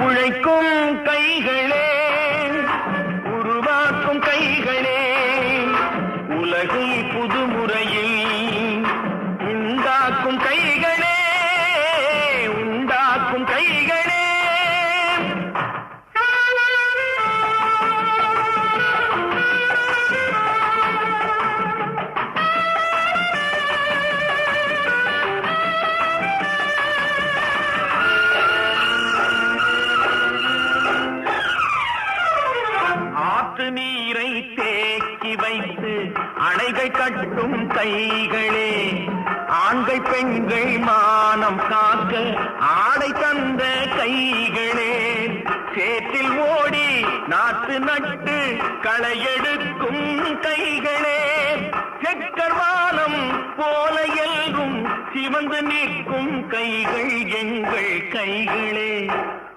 உழைக்கும் கைகளே, உருவாக்கும் கைகளே, உலகை புதுமுறையில் உண்டாக்கும் கைகளே, உண்டாக்கும் கைகளே. ஆற்று நீரை தேக்கி வைத்து அணைகள் கட்டும் கைகளே, ஆண்கள் பெண்கள் மானம் காக்க ஆடை தந்த கைகளே, சேற்றில் ஓடி நாற்று நட்டு களையெடுக்கும் கைகளே, செக்கர்வானம் போல எல்லும் சிவந்து நிற்கும் கைகள் எங்கள் கைகளே.